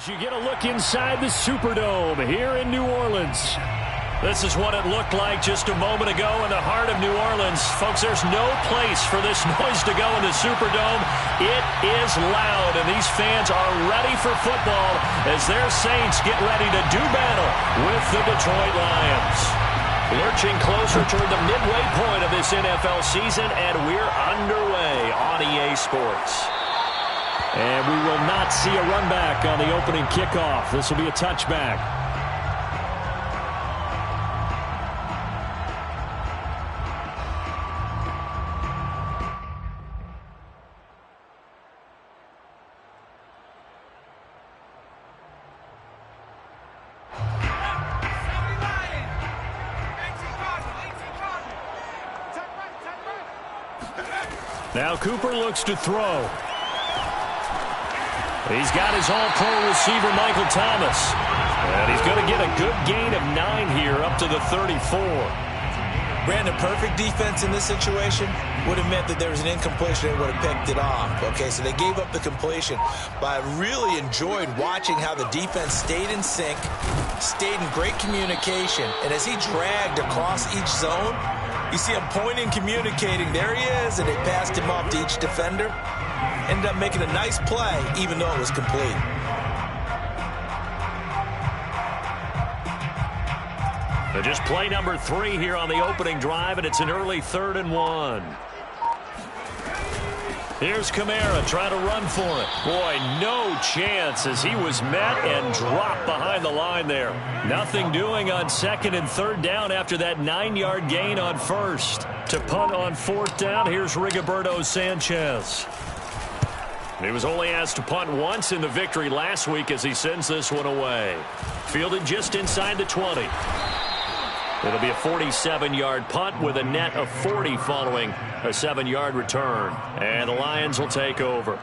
As you get a look inside the Superdome here in New Orleans. This is what it looked like just a moment ago in the heart of New Orleans. Folks, there's no place for this noise to go in the Superdome. It is loud, and these fans are ready for football as their Saints get ready to do battle with the Detroit Lions. Lurching closer toward the midway point of this NFL season, and we're underway on EA Sports. And we will not see a run back on the opening kickoff. This will be a touchback. Now Cooper looks to throw. He's got his all-pro receiver, Michael Thomas. And he's going to get a good gain of 9 here up to the 34. Brandon, perfect defense in this situation would have meant that there was an incompletion and would have picked it off. Okay, so they gave up the completion. But I really enjoyed watching how the defense stayed in sync, stayed in great communication. And as he dragged across each zone, you see him pointing, communicating. There he is, and they passed him off to each defender. Ended up making a nice play, even though it was complete. Just play number 3 here on the opening drive, and it's an early 3rd and 1. Here's Kamara trying to run for it. Boy, no chance as he was met and dropped behind the line there. Nothing doing on 2nd and 3rd down after that 9-yard gain on 1st. To punt on 4th down, here's Rigoberto Sanchez. He was only asked to punt once in the victory last week as he sends this one away. Fielded just inside the 20. It'll be a 47-yard punt with a net of 40 following a 7-yard return. And the Lions will take over.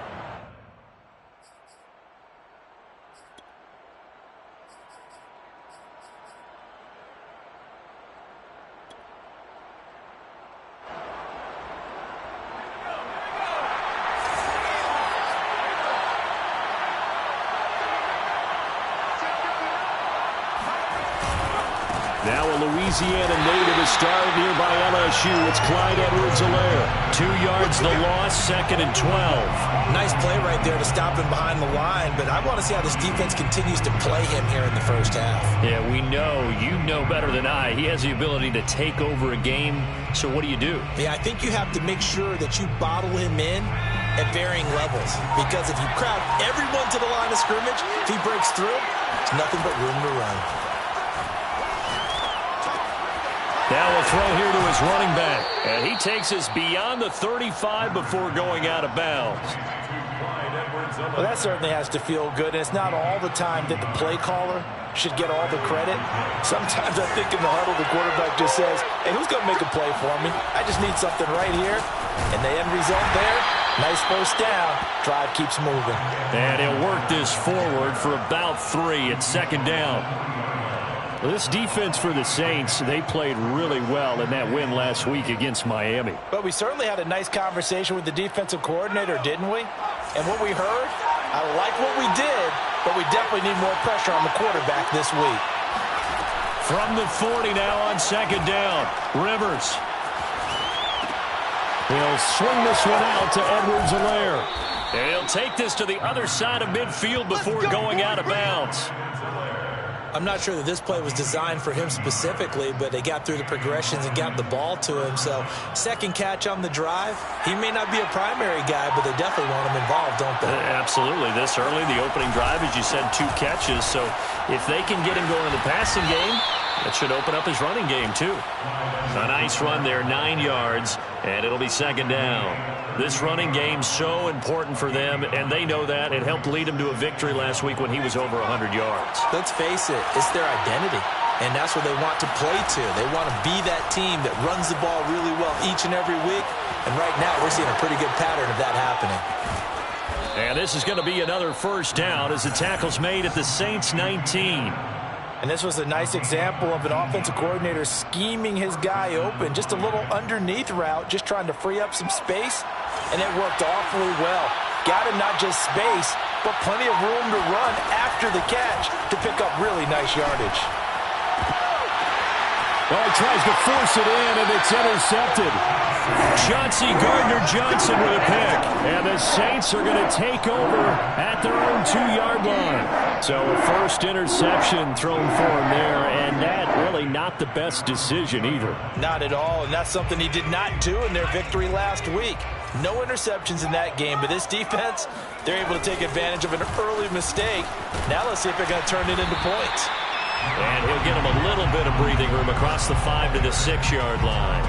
Now a Louisiana native is started here by LSU. It's Clyde Edwards-Helaire. 2 yards the loss, 2nd and 12. Nice play right there to stop him behind the line, but I want to see how this defense continues to play him here in the first half. Yeah, we know. You know better than I. He has the ability to take over a game, so what do you do? Yeah, I think you have to make sure that you bottle him in at varying levels, because if you crowd everyone to the line of scrimmage, if he breaks through, it's nothing but room to run. Now a throw here to his running back. And he takes us beyond the 35 before going out of bounds. Well, that certainly has to feel good. And it's not all the time that the play caller should get all the credit. Sometimes I think in the huddle, the quarterback just says, hey, who's going to make a play for me? I just need something right here. And the end result there, nice first down. Drive keeps moving. And he'll work this forward for about 3 at 2nd down. This defense for the Saints, they played really well in that win last week against Miami. But we certainly had a nice conversation with the defensive coordinator, didn't we? And what we heard, I like what we did, but we definitely need more pressure on the quarterback this week. From the 40 now on 2nd down, Rivers. He'll swing this one out to Edwards-Helaire. And he'll take this to the other side of midfield before going out of bounds. I'm not sure that this play was designed for him specifically, but they got through the progressions and got the ball to him. So, second catch on the drive. He may not be a primary guy, but they definitely want him involved, don't they? Absolutely. This early, the opening drive, as you said, 2 catches. So, if they can get him going in the passing game, that should open up his running game, too. A nice run there, 9 yards, and it'll be 2nd down. This running game's so important for them, and they know that. It helped lead them to a victory last week when he was over 100 yards. Let's face it, it's their identity, and that's what they want to play to. They want to be that team that runs the ball really well each and every week, and right now we're seeing a pretty good pattern of that happening. And this is going to be another first down as the tackle's made at the Saints 19. And this was a nice example of an offensive coordinator scheming his guy open. Just a little underneath route, just trying to free up some space. And it worked awfully well. got him not just space, but plenty of room to run after the catch to pick up really nice yardage. Well, he tries to force it in, and it's intercepted. Chauncey Gardner-Johnson with a pick. And the Saints are going to take over at their own 2-yard line. So a first interception thrown for him there, and that really not the best decision either. Not at all, and that's something he did not do in their victory last week. No interceptions in that game, but this defense, they're able to take advantage of an early mistake. Now let's see if they're going to turn it into points. And he'll get him a little bit of breathing room across the 5 to the 6-yard line.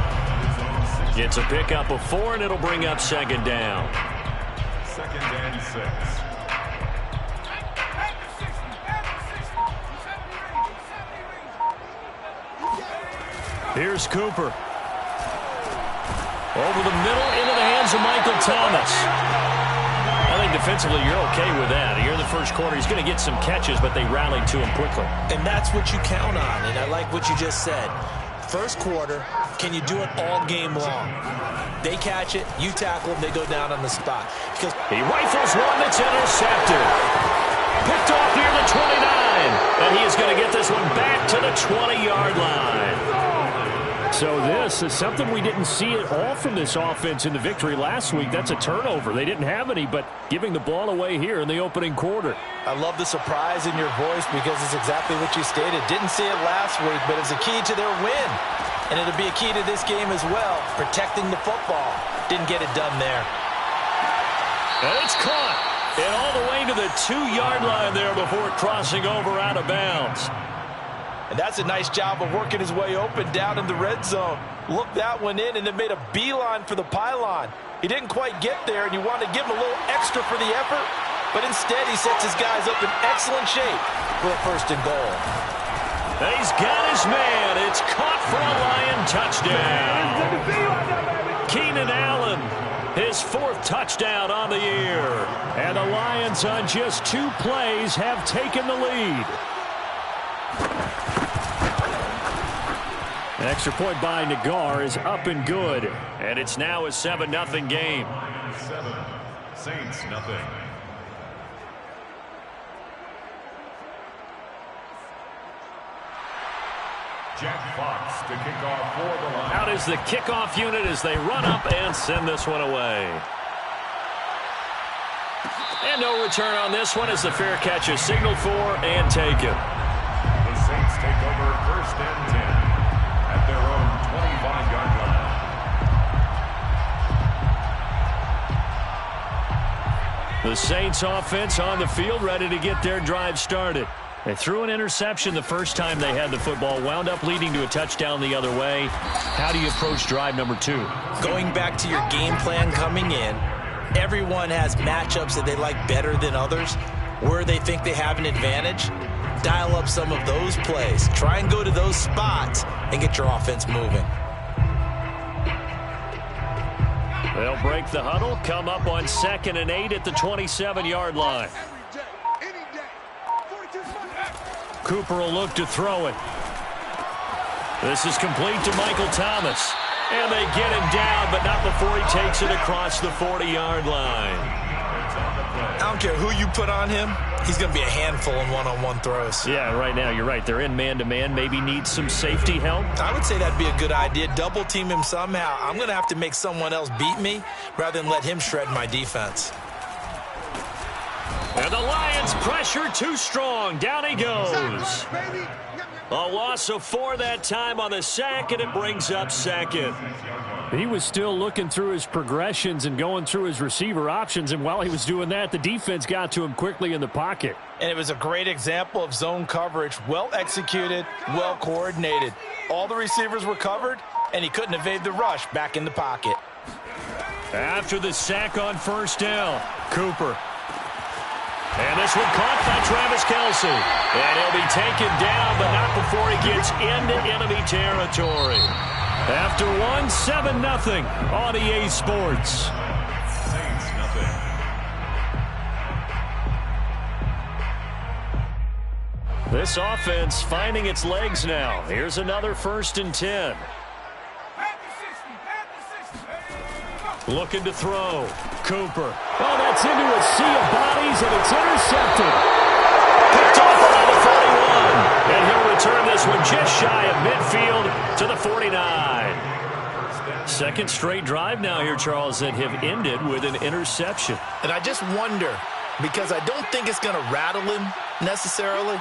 It's a pickup of 4, and it'll bring up second down. 2nd and 6. Here's Cooper. Over the middle, into the hands of Michael Thomas. I think defensively you're okay with that. Here in the first quarter, he's going to get some catches, but they rallied to him quickly. And that's what you count on, and I like what you just said. First quarter, can you do it all game long? They catch it, you tackle them, they go down on the spot. Because he rifles one that's intercepted. Picked off near the 29. And he is going to get this one back to the 20-yard line. So this is something we didn't see at all from this offense in the victory last week. That's a turnover. They didn't have any, but giving the ball away here in the opening quarter. I love the surprise in your voice because it's exactly what you stated. Didn't see it last week, but it's a key to their win. And it'll be a key to this game as well, protecting the football. Didn't get it done there. And it's caught. And all the way to the 2-yard line there before crossing over out of bounds. And that's a nice job of working his way open down in the red zone. Looked that one in and then made a beeline for the pylon. He didn't quite get there, and you want to give him a little extra for the effort, but instead he sets his guys up in excellent shape for a 1st and goal. And he's got his man. It's caught for a Lion touchdown. Keenan Allen, his 4th touchdown on the year. And the Lions on just 2 plays have taken the lead. An extra point by Nagar is up and good. And it's now a 7-0 game. 7, Saints nothing. Jack Fox to kick off for the Lions. Out is the kickoff unit as they run up and send this one away. And no return on this one as the fair catch is signaled for and taken. The Saints take over 1st and 10 at their own 25-yard line. The Saints offense on the field ready to get their drive started. They threw an interception the first time they had the football, wound up leading to a touchdown the other way. How do you approach drive number 2? Going back to your game plan coming in, everyone has matchups that they like better than others. Where they think they have an advantage, dial up some of those plays. Try and go to those spots and get your offense moving. They'll break the huddle, come up on 2nd and 8 at the 27-yard line. Cooper will look to throw it. This is complete to Michael Thomas. And they get him down, but not before he takes it across the 40-yard line. I don't care who you put on him. He's going to be a handful in one-on-one throws. Yeah, right now you're right. They're in man-to-man. Maybe need some safety help. I would say that'd be a good idea. Double team him somehow. I'm going to have to make someone else beat me rather than let him shred my defense. And the Lions pressure too strong. Down he goes. A loss of 4 that time on the sack, and it brings up 2nd. He was still looking through his progressions and going through his receiver options, and while he was doing that, the defense got to him quickly in the pocket. And it was a great example of zone coverage. Well executed, well coordinated. All the receivers were covered, and he couldn't evade the rush back in the pocket. After the sack on 1st down, Cooper. And this one caught by Travis Kelce. And he'll be taken down, but not before he gets into enemy territory. After 7-0 on EA Sports. Saints nothing. This offense finding its legs now. Here's another 1st and 10. Looking to throw. Cooper. Oh, that's gets into a sea of bodies, and it's intercepted. Picked off around the 41. And he'll return this one just shy of midfield to the 49. Second straight drive now here, Charles, that have ended with an interception. And I just wonder, because I don't think it's going to rattle him necessarily,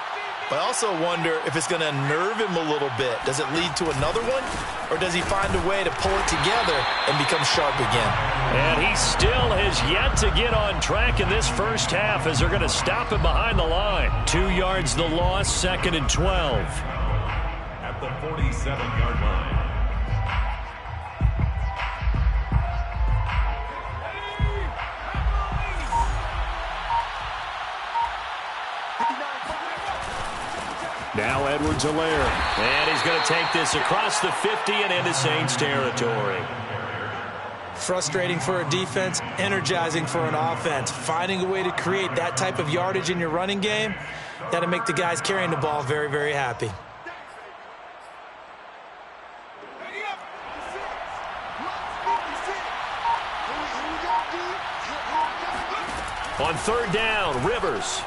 but I also wonder if it's going to unnerve him a little bit. Does it lead to another one? Or does he find a way to pull it together and become sharp again? And he still has yet to get on track in this first half as they're going to stop him behind the line. 2 yards the loss, 2nd and 12. At the 47-yard line. Now Edwards-Helaire. And he's going to take this across the 50 and into Saints territory. Frustrating for a defense, energizing for an offense. Finding a way to create that type of yardage in your running game, that'll make the guys carrying the ball very, very happy. On 3rd down, Rivers.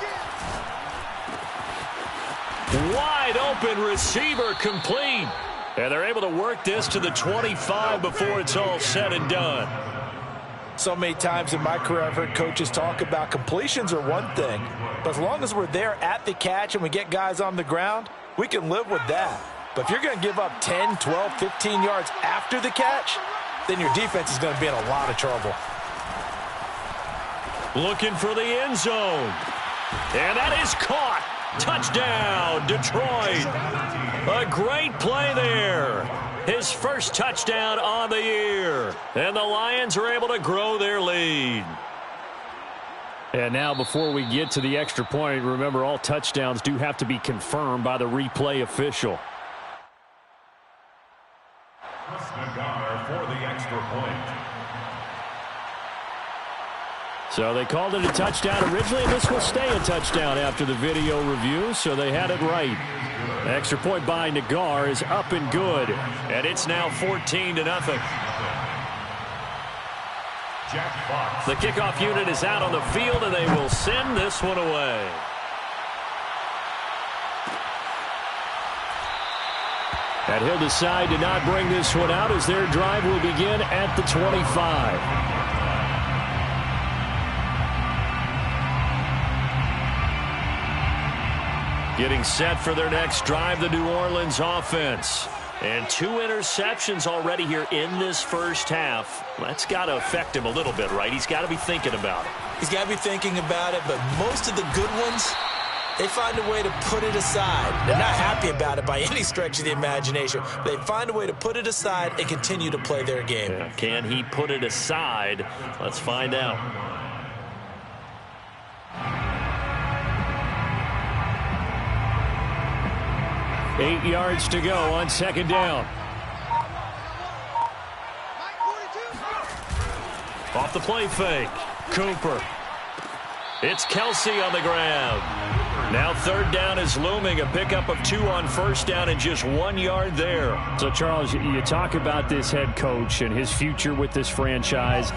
Wide open receiver complete. And they're able to work this to the 25 before it's all said and done. So many times in my career I've heard coaches talk about completions are one thing, but as long as we're there at the catch and we get guys on the ground, we can live with that. But if you're going to give up 10, 12, 15 yards after the catch, then your defense is going to be in a lot of trouble. Looking for the end zone. And that is caught. Touchdown, Detroit. A great play there. His first touchdown on the year. And the Lions are able to grow their lead. And now before we get to the extra point, remember all touchdowns do have to be confirmed by the replay official. Nagar for the extra point. So they called it a touchdown originally, and this will stay a touchdown after the video review, so they had it right. Extra point by Nagar is up and good, and it's now 14-0. The kickoff unit is out on the field, and they will send this one away. And he'll decide to not bring this one out as their drive will begin at the 25. Getting set for their next drive, the New Orleans offense. And 2 interceptions already here in this first half. That's got to affect him a little bit, right? He's got to be thinking about it. He's got to be thinking about it, but most of the good ones, they find a way to put it aside. They're not happy about it by any stretch of the imagination. They find a way to put it aside and continue to play their game. Yeah, can he put it aside? Let's find out. Eight yards to go on 2nd down. Off the play fake. Cooper. It's Kelsey on the grab. Now 3rd down is looming. A pickup of 2 on 1st down and just 1 yard there. So, Charles, you talk about this head coach and his future with this franchise.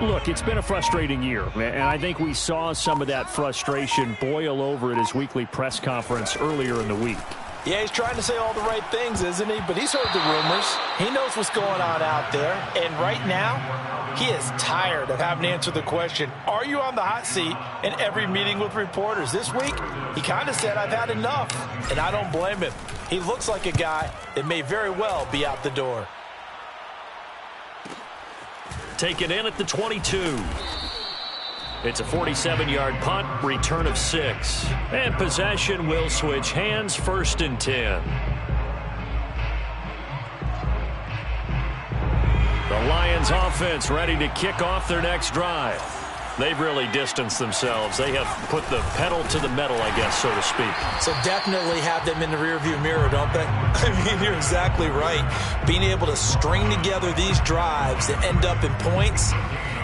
Look, it's been a frustrating year, and I think we saw some of that frustration boil over at his weekly press conference earlier in the week. Yeah, he's trying to say all the right things, isn't he? But he's heard the rumors. He knows what's going on out there. And right now, he is tired of having to answer the question, are you on the hot seat in every meeting with reporters? This week, he kind of said, I've had enough. And I don't blame him. He looks like a guy that may very well be out the door. Taken in at the 22. It's a 47-yard punt, return of 6. And possession will switch hands, 1st and 10. The Lions offense ready to kick off their next drive. They've really distanced themselves. They have put the pedal to the metal, I guess, so to speak. So definitely have them in the rearview mirror, don't they? I mean, you're exactly right. Being able to string together these drives that end up in points,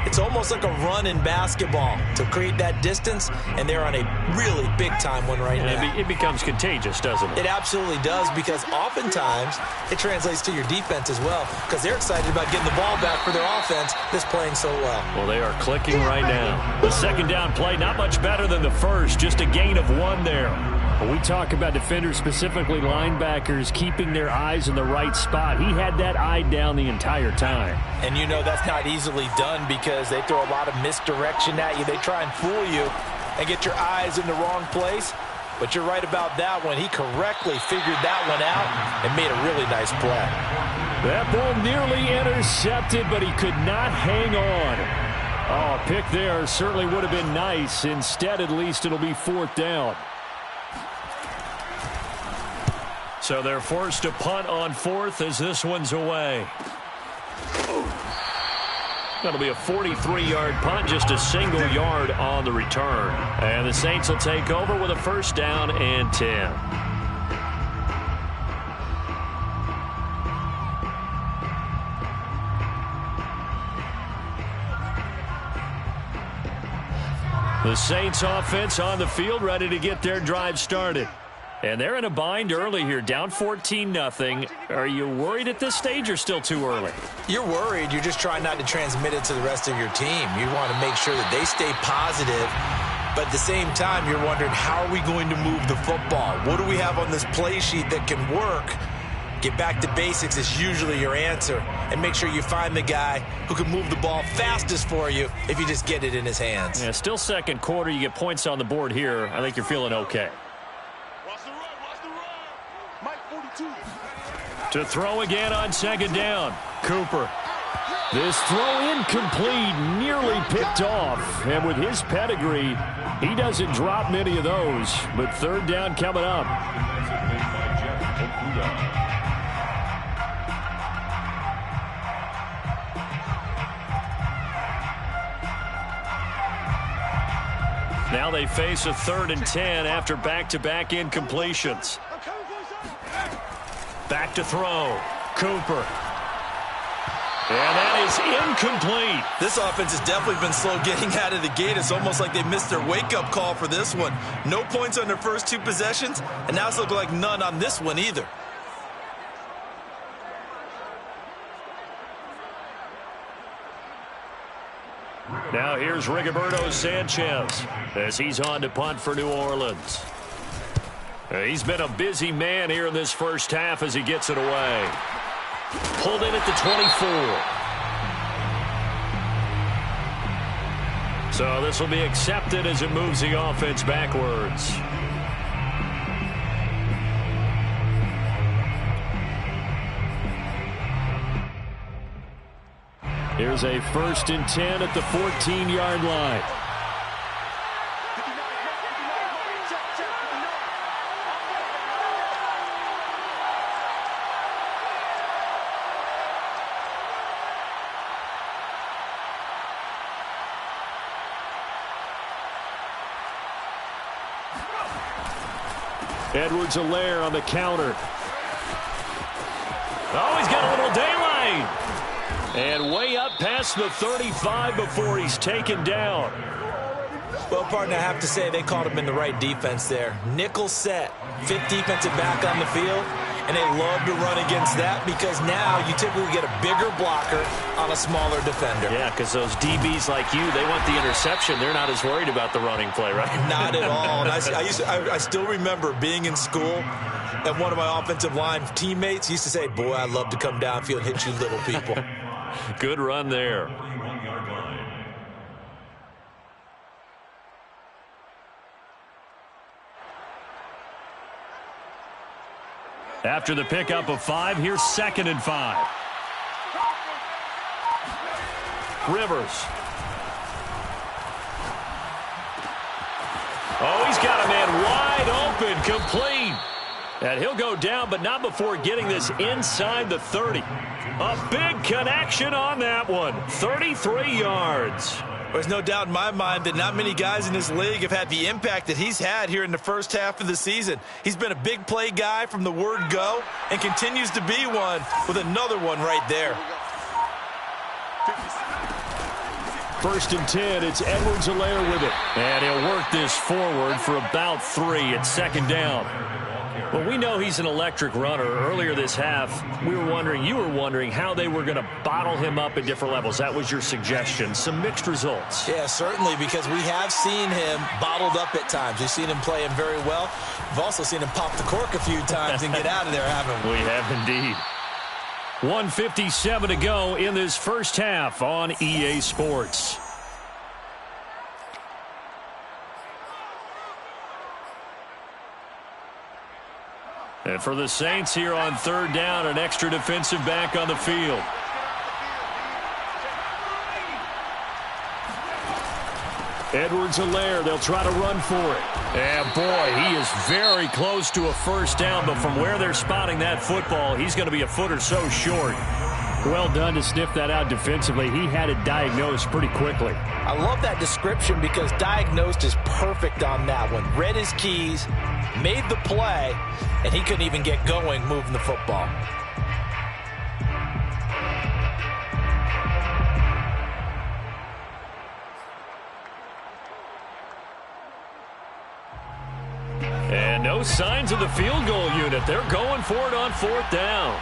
It's almost like a run in basketball to create that distance, and they're on a really big-time one right now. It becomes contagious, doesn't it? It absolutely does, because oftentimes it translates to your defense as well, because they're excited about getting the ball back for their offense that's playing so well. Well, they are clicking right now. The second down play, not much better than the first, just a gain of 1 there. When we talk about defenders, specifically linebackers, keeping their eyes in the right spot, he had that eye down the entire time. And you know that's not easily done because they throw a lot of misdirection at you. They try and fool you and get your eyes in the wrong place. But you're right about that one. He correctly figured that one out and made a really nice play. That ball nearly intercepted, but he could not hang on. Oh, a pick there certainly would have been nice. Instead, at least, it'll be 4th down. So they're forced to punt on 4th as this one's away. That'll be a 43-yard punt, just a single yard on the return. And the Saints will take over with a 1st down and 10. The Saints offense on the field, ready to get their drive started. And they're in a bind early here, down 14-0. Are you worried at this stage or still too early? You're worried. You're just trying not to transmit it to the rest of your team. You want to make sure that they stay positive. But at the same time, you're wondering, how are we going to move the football? What do we have on this play sheet that can work? Get back to basics is usually your answer. And make sure you find the guy who can move the ball fastest for you if you just get it in his hands. Yeah, still second quarter. You get points on the board here. I think you're feeling okay. To throw again on 2nd down. Cooper. This throw incomplete, nearly picked off. And with his pedigree, he doesn't drop many of those. But 3rd down coming up. Now they face a 3rd and 10 after back-to-back incompletions. Back to throw. Cooper. And that is incomplete. This offense has definitely been slow getting out of the gate. It's almost like they missed their wake-up call for this one. No points on their first 2 possessions, and now it's looking like none on this one either. Now here's Rigoberto Sanchez as he's on to punt for New Orleans. He's been a busy man here in this first half as he gets it away. Pulled in at the 24. So this will be accepted as it moves the offense backwards. Here's a 1st and 10 at the 14-yard line. Edwards-Helaire on the counter. Oh, he's got a little daylight. And way up past the 35 before he's taken down. Well, partner, I have to say they called him in the right defense there. Nickel set, 5th defensive back on the field, and they love to run against that because now you typically get a bigger blocker on a smaller defender. Yeah, because those DBs like you, they want the interception. They're not as worried about the running play, right? Not at all. And I still remember being in school, and one of my offensive line teammates used to say, boy, I'd love to come downfield and hit you little people. Good run there. After the pickup of 5, here's 2nd and 5. Rivers. Oh, he's got a man wide open, complete. And he'll go down, but not before getting this inside the 30. A big connection on that one. 33 yards. There's no doubt in my mind that not many guys in this league have had the impact that he's had here in the first half of the season. He's been a big play guy from the word go and continues to be one with another one right there. 1st and 10. It's Edwards-Helaire with it. And he'll work this forward for about 3 at 2nd down. Well, we know he's an electric runner. Earlier this half, you were wondering how they were going to bottle him up at different levels. That was your suggestion. Some mixed results. Yeah, certainly, because we have seen him bottled up at times. We've seen him playing very well. We've also seen him pop the cork a few times and get out of there, haven't we? We have indeed. 1:57 to go in this first half on EA Sports. And for the Saints here on 3rd down, an extra defensive back on the field. Edwards-Helaire, they'll try to run for it. And boy, he is very close to a 1st down, but from where they're spotting that football, he's going to be a foot or so short. Well done to sniff that out defensively. He had it diagnosed pretty quickly. I love that description because diagnosed is perfect on that one. Read his keys, made the play, and he couldn't even get going moving the football. And no signs of the field goal unit. They're going for it on 4th down.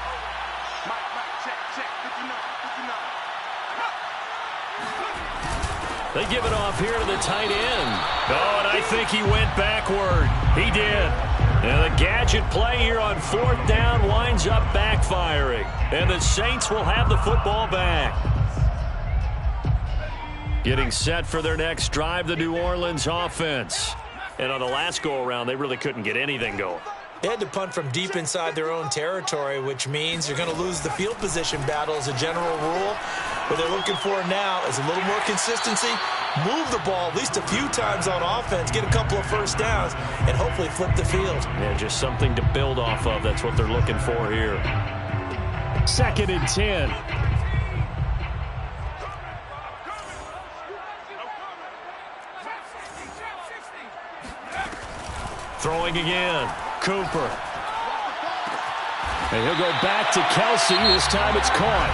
They give it off here to the tight end. Oh, and I think he went backward. He did. And the gadget play here on 4th down winds up backfiring. And the Saints will have the football back. Getting set for their next drive, the New Orleans offense. And on the last go-around, they really couldn't get anything going. They had to punt from deep inside their own territory, which means you're going to lose the field position battle as a general rule. What they're looking for now is a little more consistency, move the ball at least a few times on offense, get a couple of 1st downs, and hopefully flip the field. Yeah, just something to build off of. That's what they're looking for here. 2nd and 10. Throwing again. Cooper. And he'll go back to Kelsey. This time it's caught.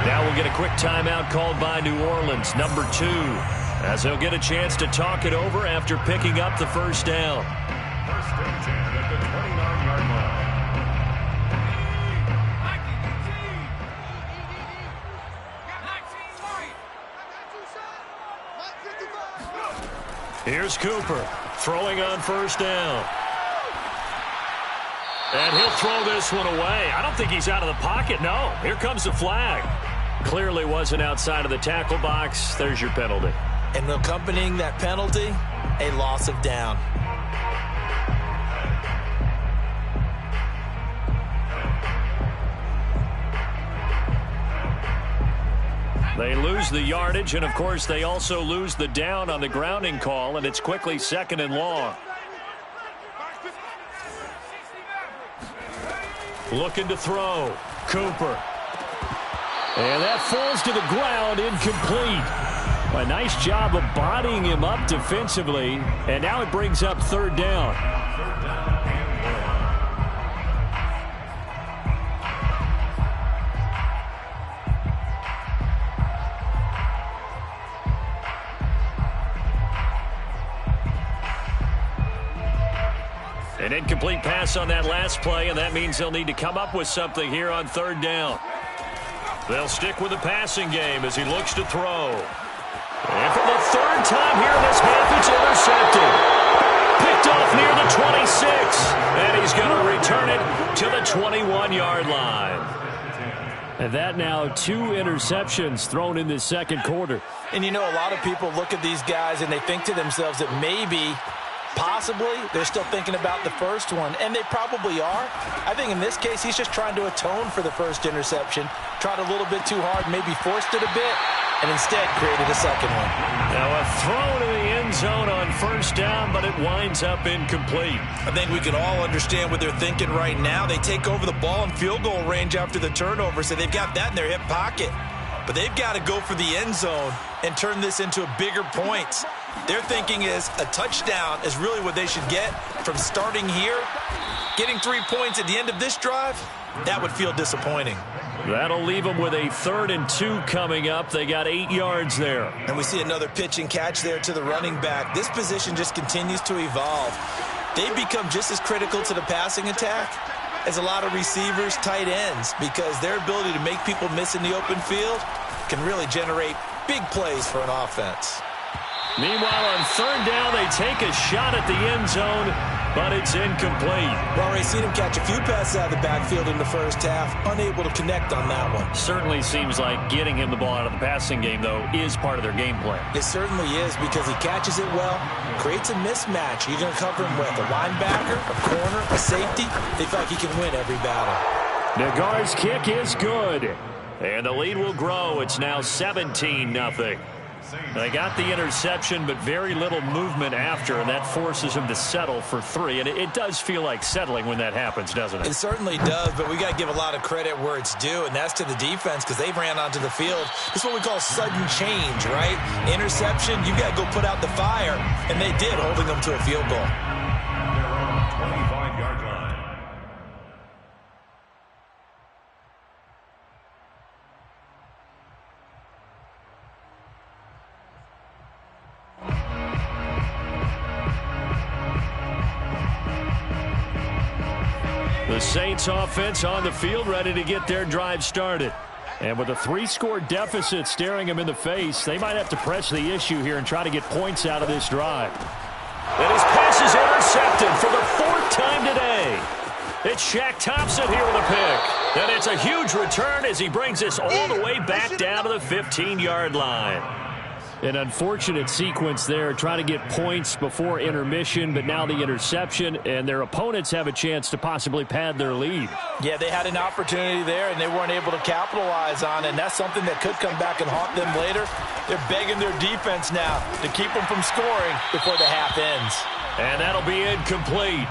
Now we'll get a quick timeout called by New Orleans, number 2, as they'll get a chance to talk it over after picking up the 1st down. 1st and 10 at the 29-yard line. Here's Cooper throwing on 1st down. And he'll throw this one away. I don't think he's out of the pocket. No, here comes the flag. Clearly wasn't outside of the tackle box. There's your penalty. And accompanying that penalty, a loss of down. They lose the yardage, and of course they also lose the down on the grounding call, and it's quickly 2nd and long. Looking to throw. Cooper. And that falls to the ground, incomplete. A nice job of bodying him up defensively, and now it brings up 3rd down. An incomplete pass on that last play, and that means they'll need to come up with something here on 3rd down. They'll stick with the passing game as he looks to throw. And for the 3rd time here in this half, it's intercepted. Picked off near the 26, and he's going to return it to the 21-yard line. And that now 2 interceptions thrown in this 2nd quarter. And you know, a lot of people look at these guys and they think to themselves that maybe, possibly, they're still thinking about the first one, and they probably are. I think in this case, he's just trying to atone for the first interception, tried a little bit too hard, maybe forced it a bit, and instead created a 2nd one. Now a throw to the end zone on 1st down, but it winds up incomplete. I think we can all understand what they're thinking right now. They take over the ball in field goal range after the turnover, so they've got that in their hip pocket. But they've got to go for the end zone and turn this into bigger points. Their thinking is a touchdown is really what they should get from starting here. Getting 3 points at the end of this drive, that would feel disappointing. That'll leave them with a 3rd and 2 coming up. They got 8 yards there. And we see another pitch and catch there to the running back. This position just continues to evolve. They become just as critical to the passing attack as a lot of receivers, tight ends, because their ability to make people miss in the open field can really generate big plays for an offense. Meanwhile, on 3rd down, they take a shot at the end zone, but it's incomplete. We've already seen him catch a few passes out of the backfield in the first half, unable to connect on that one. Certainly seems like getting him the ball out of the passing game, though, is part of their game plan. It certainly is, because he catches it well, creates a mismatch. You're going to cover him with a linebacker, a corner, a safety. They feel like he can win every battle. Nagar's kick is good. And the lead will grow. It's now 17-0. They got the interception, but very little movement after, and that forces them to settle for 3. And it does feel like settling when that happens, doesn't it? It certainly does, but we got to give a lot of credit where it's due, and that's to the defense, because they ran onto the field. It's what we call sudden change, right? Interception, you got to go put out the fire, and they did, holding them to a field goal. Their own 25-yard line. The Saints offense on the field, ready to get their drive started. And with a 3-score deficit staring them in the face, they might have to press the issue here and try to get points out of this drive. And his pass is intercepted for the 4th time today. It's Shaq Thompson here with a pick. And it's a huge return as he brings us all the way back down to the 15-yard line. An unfortunate sequence there, trying to get points before intermission, but now the interception, and their opponents have a chance to possibly pad their lead. Yeah, they had an opportunity there, and they weren't able to capitalize on it, and that's something that could come back and haunt them later. They're begging their defense now to keep them from scoring before the half ends. And that'll be incomplete.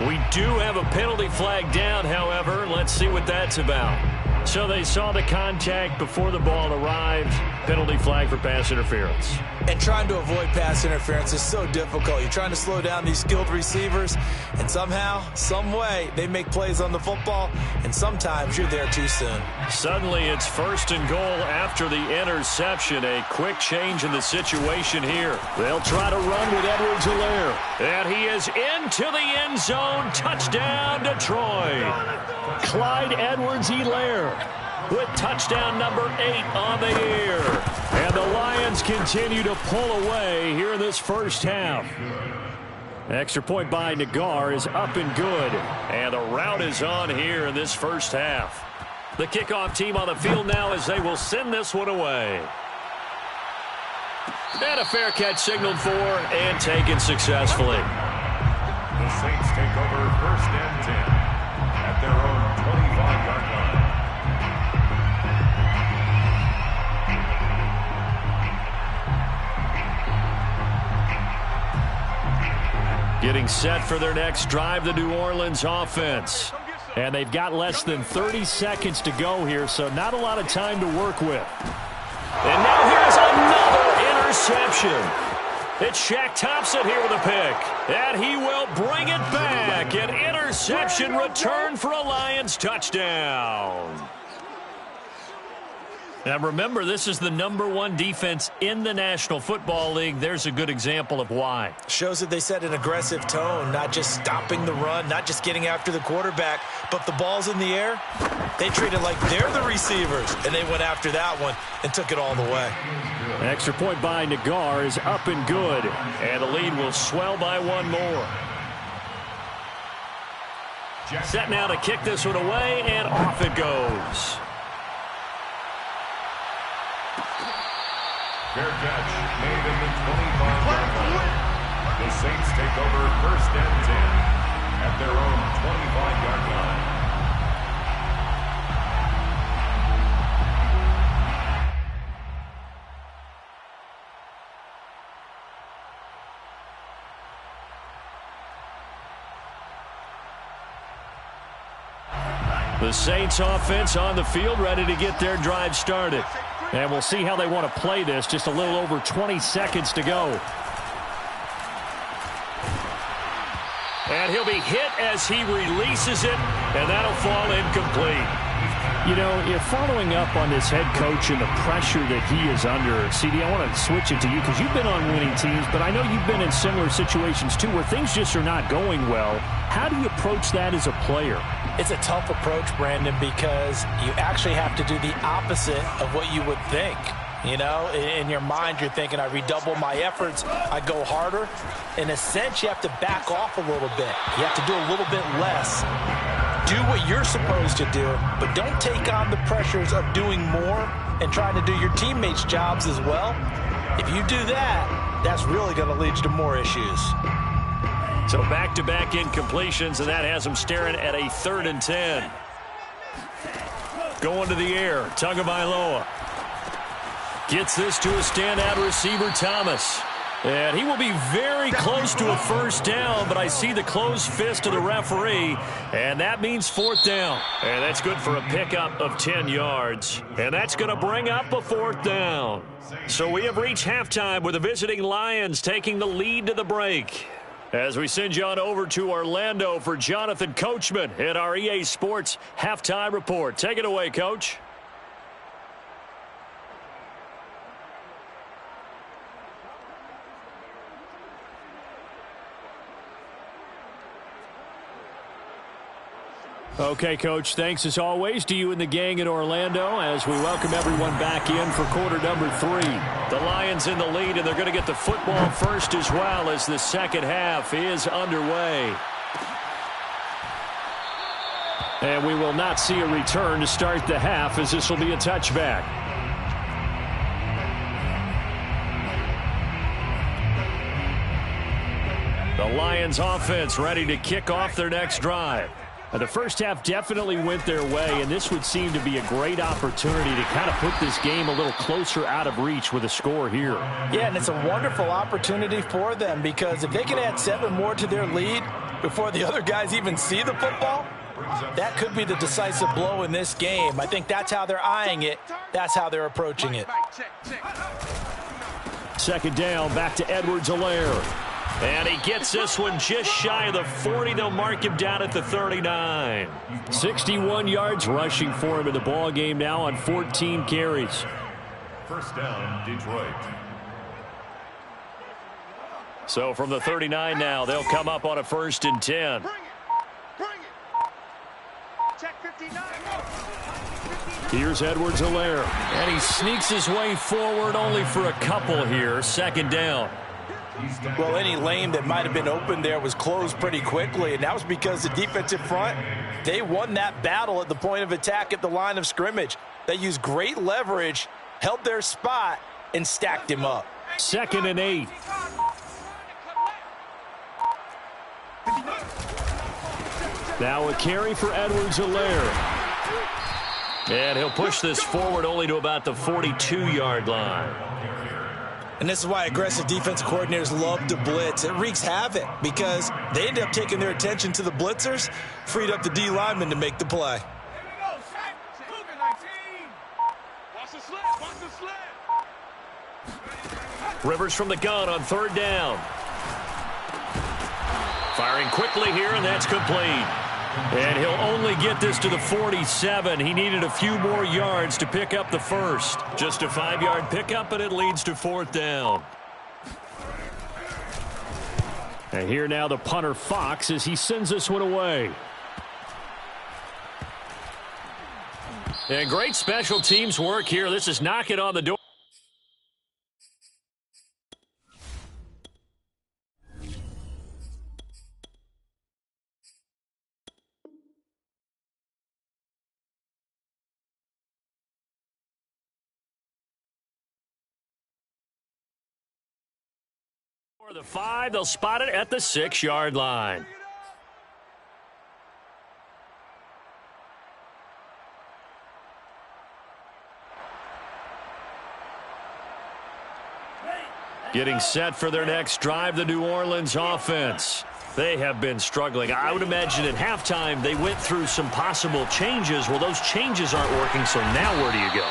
We do have a penalty flag down, however. Let's see what that's about. So they saw the contact before the ball arrived. Penalty flag for pass interference. And trying to avoid pass interference is so difficult. You're trying to slow down these skilled receivers, and somehow, some way, they make plays on the football, and sometimes you're there too soon. Suddenly, it's 1st and goal after the interception. A quick change in the situation here. They'll try to run with Edwards-Helaire. And he is into the end zone. Touchdown, Detroit. Clyde Edwards-Helaire with touchdown number 8 on the year. And the Lions continue to pull away here in this first half. Extra point by Nagar is up and good. And the route is on here in this first half. The kickoff team on the field now as they will send this one away. And a fair catch signaled for and taken successfully. The Saints take over 1st and 10 at their own 25-yard line. Getting set for their next drive, the New Orleans offense. And they've got less than 30 seconds to go here, so not a lot of time to work with. And now here's another interception. It's Shaq Thompson here with a pick. And he will bring it back. An interception return for a Lions touchdown. Now remember, this is the #1 defense in the National Football League. There's a good example of why. Shows that they set an aggressive tone, not just stopping the run, not just getting after the quarterback, but the ball's in the air. They treat it like they're the receivers, and they went after that one and took it all the way. An extra point by Nagar is up and good, and the lead will swell by 1 more. Set now to kick this one away, and off it goes. Fair catch made in the 25-yard line. The Saints take over 1st and 10 at their own 25-yard line. The Saints offense on the field, ready to get their drive started. And we'll see how they want to play this. Just a little over 20 seconds to go. And he'll be hit as he releases it, and that'll fall incomplete. You know, if following up on this head coach and the pressure that he is under, CD, I want to switch it to you because you've been on winning teams, but I know you've been in similar situations too where things just are not going well. How do you approach that as a player? It's a tough approach, Brandon, because you actually have to do the opposite of what you would think. You know, in your mind, you're thinking, I redouble my efforts, I go harder. In a sense, you have to back off a little bit. You have to do a little bit less. Do what you're supposed to do, but don't take on the pressures of doing more and trying to do your teammates' jobs as well. If you do that, that's really going to lead you to more issues. So back-to-back incompletions, and that has them staring at a 3rd and 10. Going to the air, Tagovailoa. Gets this to a standout receiver, Thomas. And he will be very close to a first down, but I see the closed fist of the referee, and that means 4th down. And that's good for a pickup of 10 yards. And that's going to bring up a 4th down. So we have reached halftime with the visiting Lions taking the lead to the break. As we send you on over to Orlando for Jonathan Coachman at our EA Sports Halftime Report. Take it away, Coach. Okay, Coach, thanks as always to you and the gang in Orlando as we welcome everyone back in for quarter number 3. The Lions in the lead, and they're going to get the football first as well as the second half is underway. And we will not see a return to start the half as this will be a touchback. The Lions offense ready to kick off their next drive. The first half definitely went their way, and this would seem to be a great opportunity to kind of put this game a little closer out of reach with a score here. Yeah, and it's a wonderful opportunity for them because if they can add 7 more to their lead before the other guys even see the football, that could be the decisive blow in this game. I think that's how they're eyeing it. That's how they're approaching it. 2nd down, back to Edwards-Helaire. And he gets this one just shy of the 40. They'll mark him down at the 39. 61 yards rushing for him in the ball game now on 14 carries. First down, Detroit. So from the 39 now, they'll come up on a 1st and 10. Bring it. Check 59. Here's Edwards-Helaire. And he sneaks his way forward only for a couple here. 2nd down. Well, any lane that might have been open there was closed pretty quickly, and that was because the defensive front, they won that battle at the point of attack at the line of scrimmage. They used great leverage, held their spot, and stacked him up. 2nd and 8. Now a carry for Edwards-Helaire. And he'll push this forward only to about the 42-yard line. And this is why aggressive defensive coordinators love to blitz. It wreaks havoc because they end up taking their attention to the blitzers, freed up the D lineman to make the play. Rivers from the gun on 3rd down. Firing quickly here, and that's complete. And he'll only get this to the 47. He needed a few more yards to pick up the first. Just a 5-yard pickup, and it leads to 4th down. And here now the punter Fox as he sends this one away. And great special teams work here. This is knocking on the door. For the 5, they'll spot it at the 6-yard line. Getting set for their next drive, the New Orleans offense. They have been struggling. I would imagine at halftime they went through some possible changes. Well, those changes aren't working, so now where do you go?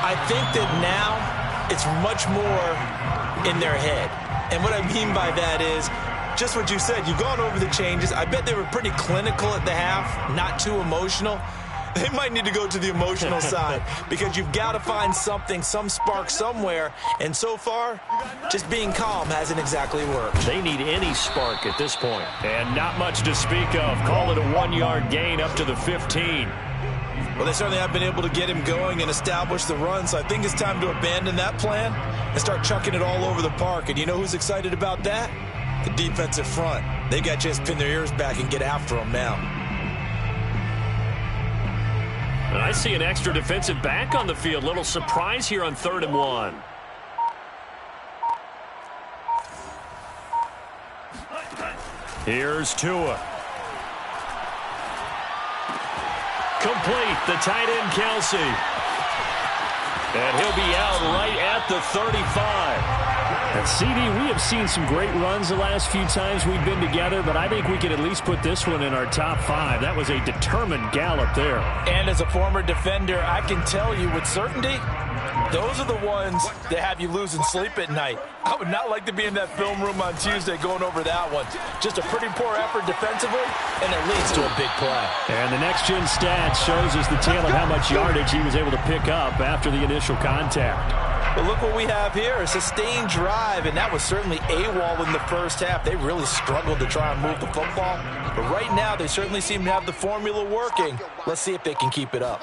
I think that now it's much more in their head. And what I mean by that is just what you said. You've gone over the changes. I bet they were pretty clinical at the half, not too emotional. They might need to go to the emotional side because you've got to find something, some spark somewhere. And so far, just being calm hasn't exactly worked. They need any spark at this point. And not much to speak of. Call it a 1-yard gain up to the 15. Well, they certainly have been able to get him going and establish the run, so I think it's time to abandon that plan and start chucking it all over the park. And you know who's excited about that? The defensive front. They got to just pin their ears back and get after him now. And I see an extra defensive back on the field. Little surprise here on 3rd and 1. Here's Tua. Complete, the tight end Kelsey. And he'll be out right at the 35. And CD, we have seen some great runs the last few times we've been together, but I think we can at least put this one in our top 5. That was a determined gallop there. And as a former defender, I can tell you with certainty, those are the ones that have you losing sleep at night. I would not like to be in that film room on Tuesday going over that one. Just a pretty poor effort defensively, and it leads to a big play. And the next-gen stats shows us the tale of how much yardage he was able to pick up after the initial contact. But look what we have here, a sustained drive, and that was certainly AWOL in the first half. They really struggled to try and move the football. But right now, they certainly seem to have the formula working. Let's see if they can keep it up.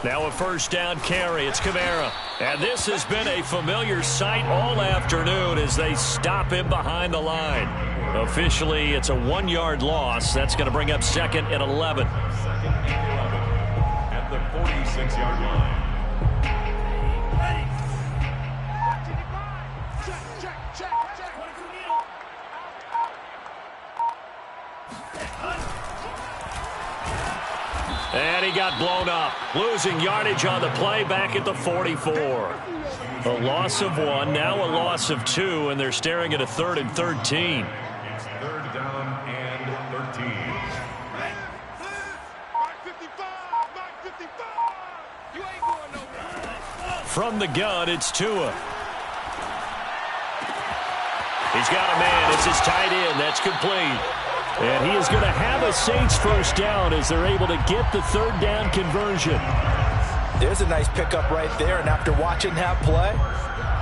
Now a 1st down carry. It's Kamara. And this has been a familiar sight all afternoon as they stop him behind the line. Officially, it's a 1-yard loss. That's going to bring up 2nd and 11. 2nd and 11 at the 46-yard line. And he got blown up. Losing yardage on the play back at the 44. A loss of 1, now a loss of 2, and they're staring at a 3rd and 13. It's 3rd down and 13. From the gun, it's Tua. He's got a man. It's his tight end. That's complete. And he is going to have a Saints 1st down as they're able to get the 3rd down conversion. There's a nice pickup right there, and after watching that play,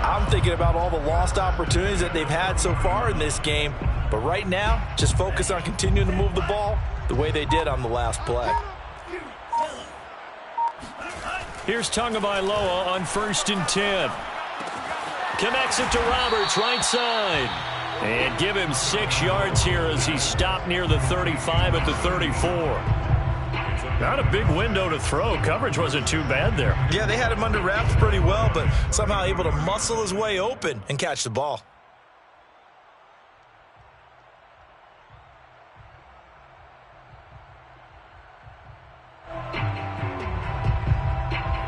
I'm thinking about all the lost opportunities that they've had so far in this game. But right now, just focus on continuing to move the ball the way they did on the last play. Here's Tagovailoa on 1st and 10. Connects it to Roberts, right side. And give him 6 yards here as he stopped near the 35 at the 34. Not a big window to throw. Coverage wasn't too bad there. Yeah, they had him under wraps pretty well, but somehow able to muscle his way open and catch the ball.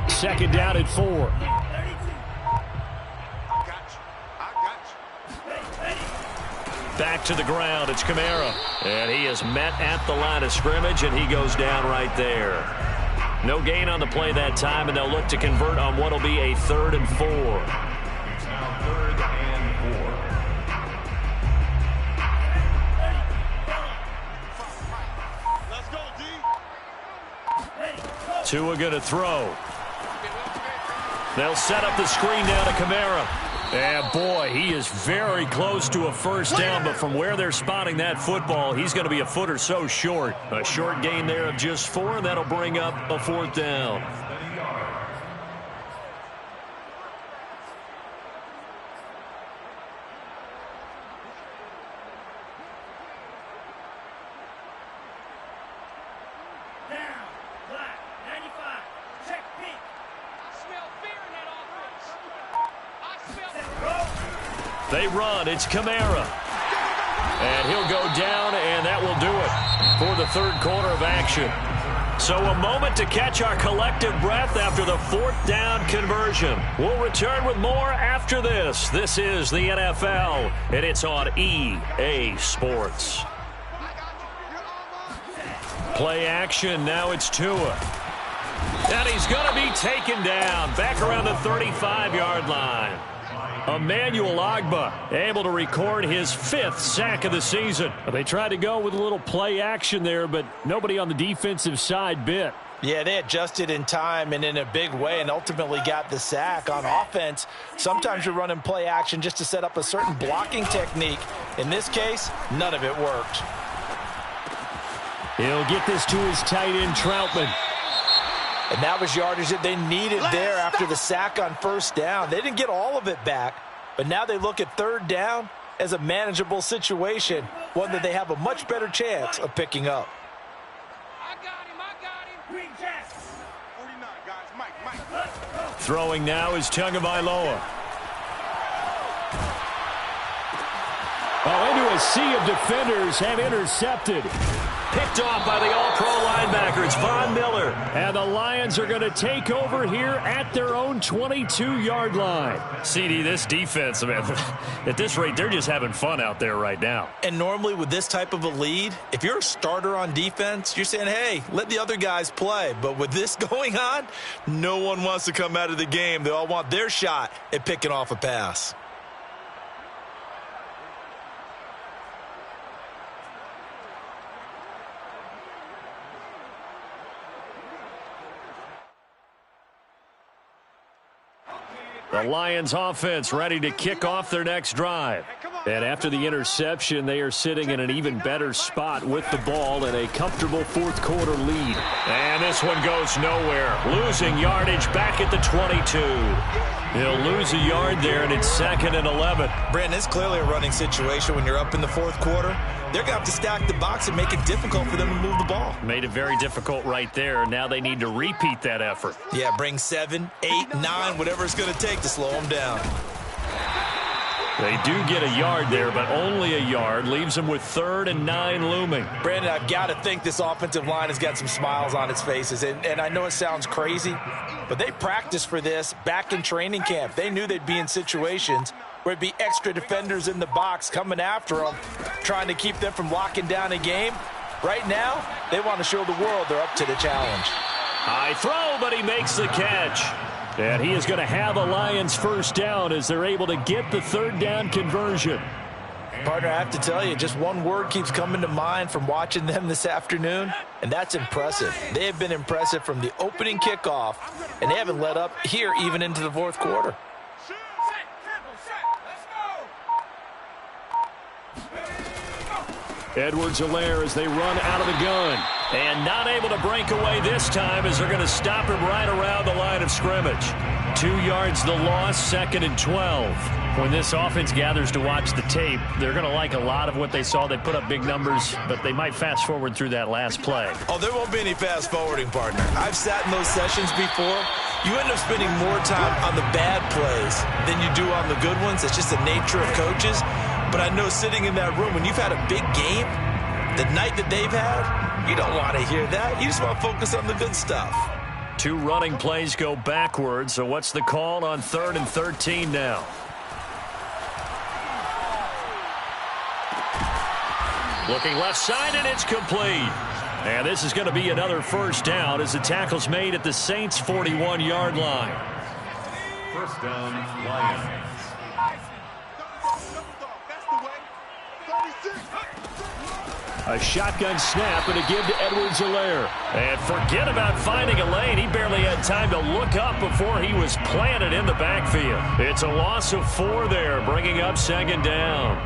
Second down at 4. Back to the ground. It's Kamara. And he is met at the line of scrimmage, and he goes down right there. No gain on the play that time, and they'll look to convert on what will be a 3rd and 4. It's now 3rd and 4. Let's go, D. Tua going to throw. They'll set up the screen down to Kamara. And, boy, he is very close to a 1st down, but from where they're spotting that football, he's going to be a foot or so short. A short gain there of just 4, and that'll bring up a 4th down. They run. It's Kamara. And he'll go down, and that will do it for the 3rd quarter of action. So a moment to catch our collective breath after the 4th down conversion. We'll return with more after this. This is the NFL, and it's on EA Sports. Play action. Now it's Tua. And he's going to be taken down back around the 35-yard line. Emmanuel Ogbah able to record his 5th sack of the season. They tried to go with a little play action there, but nobody on the defensive side bit. Yeah, they adjusted in time and in a big way and ultimately got the sack. On offense, sometimes you're running play action just to set up a certain blocking technique. In this case, none of it worked. He'll get this to his tight end, Troutman. And that was yardage that they needed there after the sack on first down. They didn't get all of it back, but now they look at third down as a manageable situation, one that they have a much better chance of picking up. Throwing now is Tagovailoa. Oh, into a sea of defenders and intercepted. Picked off by the all-pro linebacker. It's Von Miller. And the Lions are going to take over here at their own 22-yard line. CD, this defense, man, at this rate, they're just having fun out there right now. And normally with this type of a lead, if you're a starter on defense, you're saying, hey, let the other guys play. But with this going on, no one wants to come out of the game. They all want their shot at picking off a pass. The Lions offense ready to kick off their next drive. And after the interception, they are sitting in an even better spot with the ball and a comfortable fourth quarter lead. And this one goes nowhere. Losing yardage back at the 22. He'll lose a yard there, and it's 2nd and 11. Brandon, it's clearly a running situation when you're up in the fourth quarter. They're going to have to stack the box and make it difficult for them to move the ball. Made it very difficult right there. Now they need to repeat that effort. Yeah, bring 7, 8, 9, whatever it's going to take to slow them down. They do get a yard there, but only a yard. Leaves them with 3rd and 9 looming. Brandon, I've got to think this offensive line has got some smiles on its faces. And I know it sounds crazy, but they practiced for this back in training camp. They knew they'd be in situations where it'd be extra defenders in the box coming after them, trying to keep them from locking down a game. Right now, they want to show the world they're up to the challenge. High throw, but he makes the catch. And he is going to have a Lions first down as they're able to get the third down conversion. Partner, I have to tell you, just one word keeps coming to mind from watching them this afternoon, and that's impressive. They have been impressive from the opening kickoff, and they haven't let up here even into the fourth quarter. Edwards-Helaire as they run out of the gun. And not able to break away this time as they're going to stop him right around the line of scrimmage. 2 yards the loss, 2nd and 12. When this offense gathers to watch the tape, they're going to like a lot of what they saw. They put up big numbers, but they might fast forward through that last play. Oh, there won't be any fast forwarding, partner. I've sat in those sessions before. You end up spending more time on the bad plays than you do on the good ones. It's just the nature of coaches. But I know sitting in that room, when you've had a big game, the night that they've had, you don't want to hear that. You just want to focus on the good stuff. 2 running plays go backwards. So what's the call on 3rd and 13 now? Looking left side, and it's complete. And this is going to be another first down as the tackle's made at the Saints' 41-yard line. First down, Lions. A shotgun snap and a give to Edwards-Helaire. And forget about finding a lane. He barely had time to look up before he was planted in the backfield. It's a loss of 4 there, bringing up 2nd down.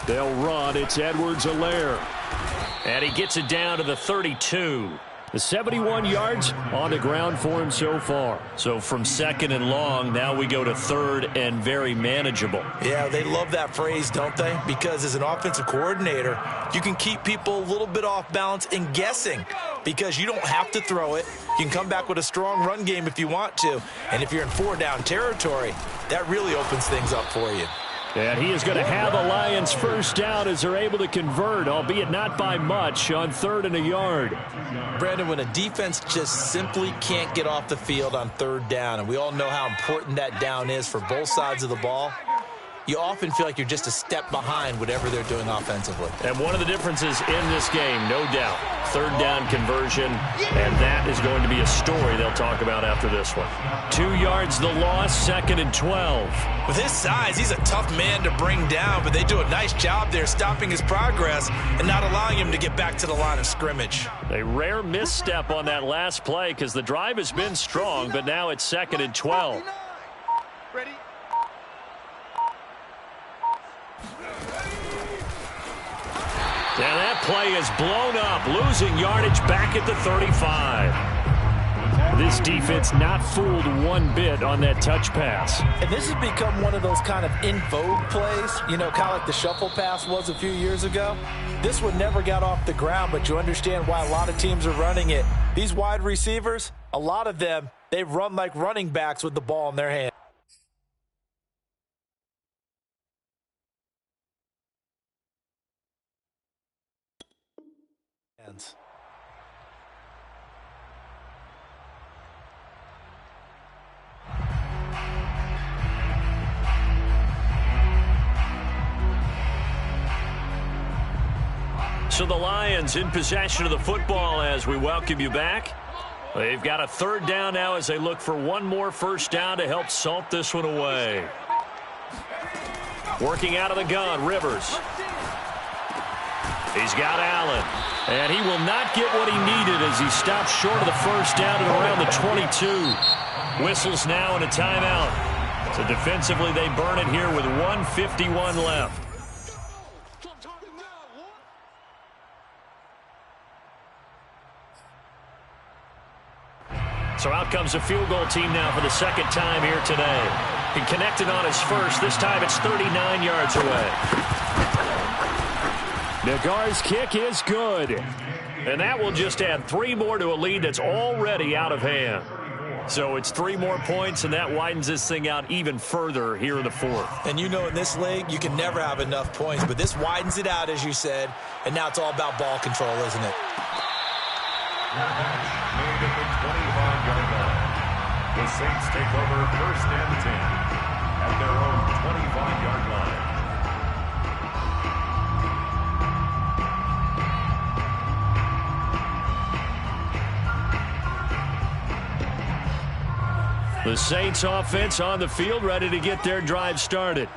They'll run. It's Edwards-Helaire. And he gets it down to the 32. The 71 yards on the ground for him so far. So from 2nd and long, now we go to 3rd and very manageable. Yeah, they love that phrase, don't they? Because as an offensive coordinator, you can keep people a little bit off balance and guessing because you don't have to throw it. You can come back with a strong run game if you want to. And if you're in 4-down territory, that really opens things up for you. And he is going to have a Lions first down as they're able to convert, albeit not by much, on 3rd and a yard. Brandon, when a defense just simply can't get off the field on 3rd down, and we all know how important that down is for both sides of the ball, you often feel like you're just a step behind whatever they're doing offensively. And one of the differences in this game, no doubt, third down conversion, and that is going to be a story they'll talk about after this one. 2 yards the loss, 2nd and 12. With his size, he's a tough man to bring down, but they do a nice job there stopping his progress and not allowing him to get back to the line of scrimmage. A rare misstep on that last play because the drive has been strong, but now it's 2nd and 12. Ready? And that play is blown up, losing yardage back at the 35. This defense not fooled one bit on that touch pass. And this has become one of those kind of in vogue plays, you know, kind of like the shuffle pass was a few years ago. This one never got off the ground, but you understand why a lot of teams are running it. These wide receivers, a lot of them, they run like running backs with the ball in their hand. So the Lions in possession of the football as we welcome you back. They've got a third down now as they look for one more first down to help salt this one away. Working out of the gun, Rivers. He's got Allen. And he will not get what he needed as he stops short of the first down at around the 22. Whistles now and a timeout. So defensively they burn it here with 1:51 left. So out comes a field goal team now for the second time here today. He connected on his first. This time it's 39 yards away. Nagar's kick is good. And that will just add 3 more to a lead that's already out of hand. So it's 3 more points, and that widens this thing out even further here in the fourth. And you know in this league, you can never have enough points, but this widens it out, as you said, and now it's all about ball control, isn't it? Made at the 25-yard line. The Saints take over 1st and 10 at their own 25-yard line. The Saints offense on the field, ready to get their drive started.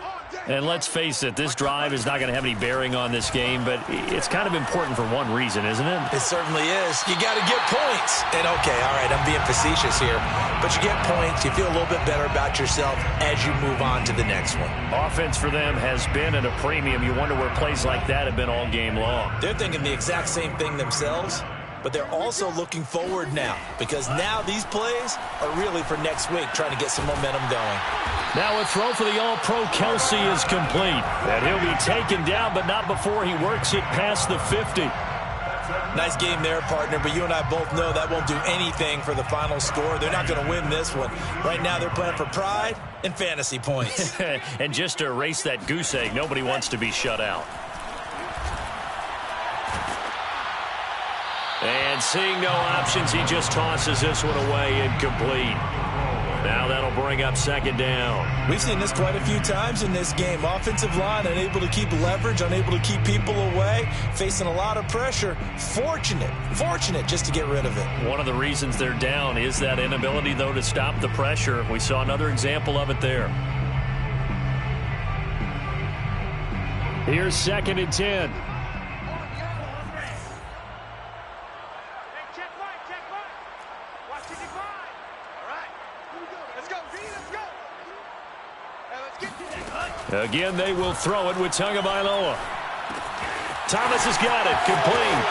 And let's face it, this drive is not going to have any bearing on this game, but it's kind of important for one reason, isn't it? It certainly is. You got to get points. And okay, all right, I'm being facetious here, but you get points, you feel a little bit better about yourself as you move on to the next one. Offense for them has been at a premium. You wonder where plays like that have been all game long. They're thinking the exact same thing themselves, but they're also looking forward now because now these plays are really for next week, trying to get some momentum going. Now a throw for the All-Pro Kelsey is complete. And he'll be taken down, but not before he works it past the 50. Nice game there, partner, but you and I both know that won't do anything for the final score. They're not going to win this one. Right now they're playing for pride and fantasy points. And just to erase that goose egg, nobody wants to be shut out. And seeing no options, he just tosses this one away incomplete. Now that'll bring up 2nd down. We've seen this quite a few times in this game. Offensive line unable to keep leverage, unable to keep people away, facing a lot of pressure. Fortunate just to get rid of it. One of the reasons they're down is that inability, though, to stop the pressure. We saw another example of it there. Here's 2nd and 10. Again, they will throw it with Tagovailoa. Thomas has got it, complete.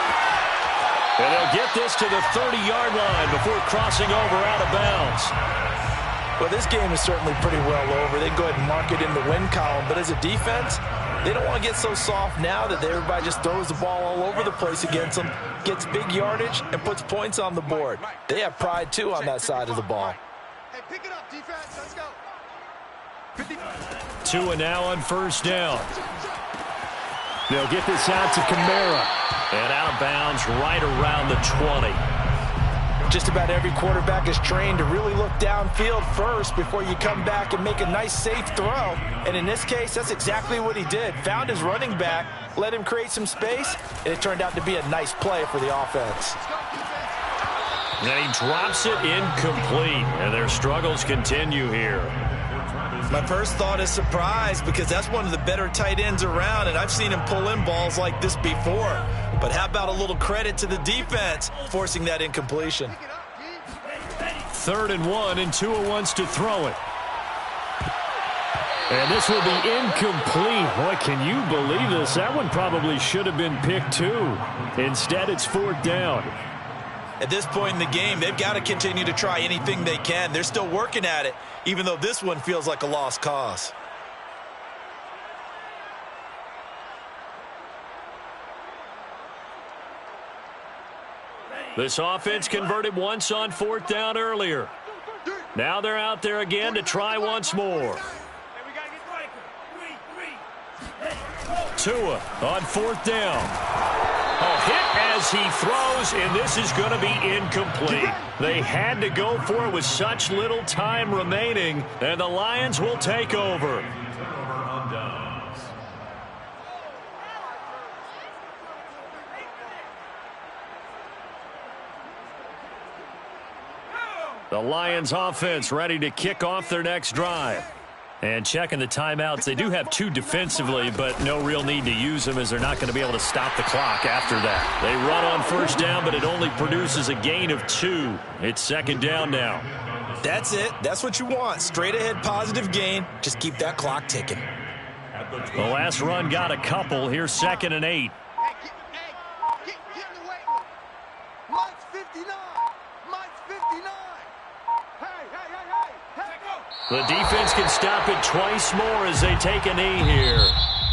And they'll get this to the 30-yard line before crossing over out of bounds. Well, this game is certainly pretty well over. They go ahead and mark it in the win column. But as a defense, they don't want to get so soft now that everybody just throws the ball all over the place against them, gets big yardage, and puts points on the board. They have pride, too, on that side of the ball. Hey, pick it up, defense. Let's go. 2 and now on 1st down. They'll get this out to Kamara. And out of bounds right around the 20. Just about every quarterback is trained to really look downfield first before you come back and make a nice, safe throw. And in this case, that's exactly what he did. Found his running back, let him create some space, and it turned out to be a nice play for the offense. And he drops it incomplete, and their struggles continue here. My first thought is surprise, because that's one of the better tight ends around, and I've seen him pull in balls like this before. But how about a little credit to the defense forcing that incompletion? 3rd and 1, and Tua wants to throw it. And this will be incomplete. Boy, can you believe this? That one probably should have been picked too. Instead, it's 4th down. At this point in the game, they've got to continue to try anything they can. They're still working at it, even though this one feels like a lost cause. This offense converted once on 4th down earlier. Now they're out there again to try once more. Tua on 4th down. A hit as he throws, and this is going to be incomplete. They had to go for it with such little time remaining, and the Lions will take over. The Lions offense ready to kick off their next drive. And checking the timeouts, they do have 2 defensively, but no real need to use them as they're not going to be able to stop the clock after that. They run on 1st down, but it only produces a gain of 2. It's 2nd down now. That's it. That's what you want. Straight ahead positive gain. Just keep that clock ticking. The last run got a couple. Here's 2nd and 8. Get in the weight room. Mine's 59. Mine's 59. The defense can stop it twice more as they take a knee here.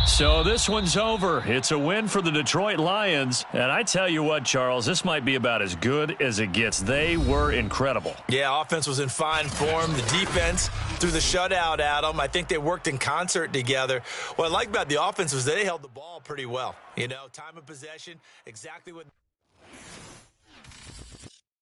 So this one's over. It's a win for the Detroit Lions. And I tell you what, Charles, this might be about as good as it gets. They were incredible. Yeah, offense was in fine form. The defense threw the shutout at them. I think they worked in concert together. What I like about the offense was they held the ball pretty well. You know, time of possession, exactly what...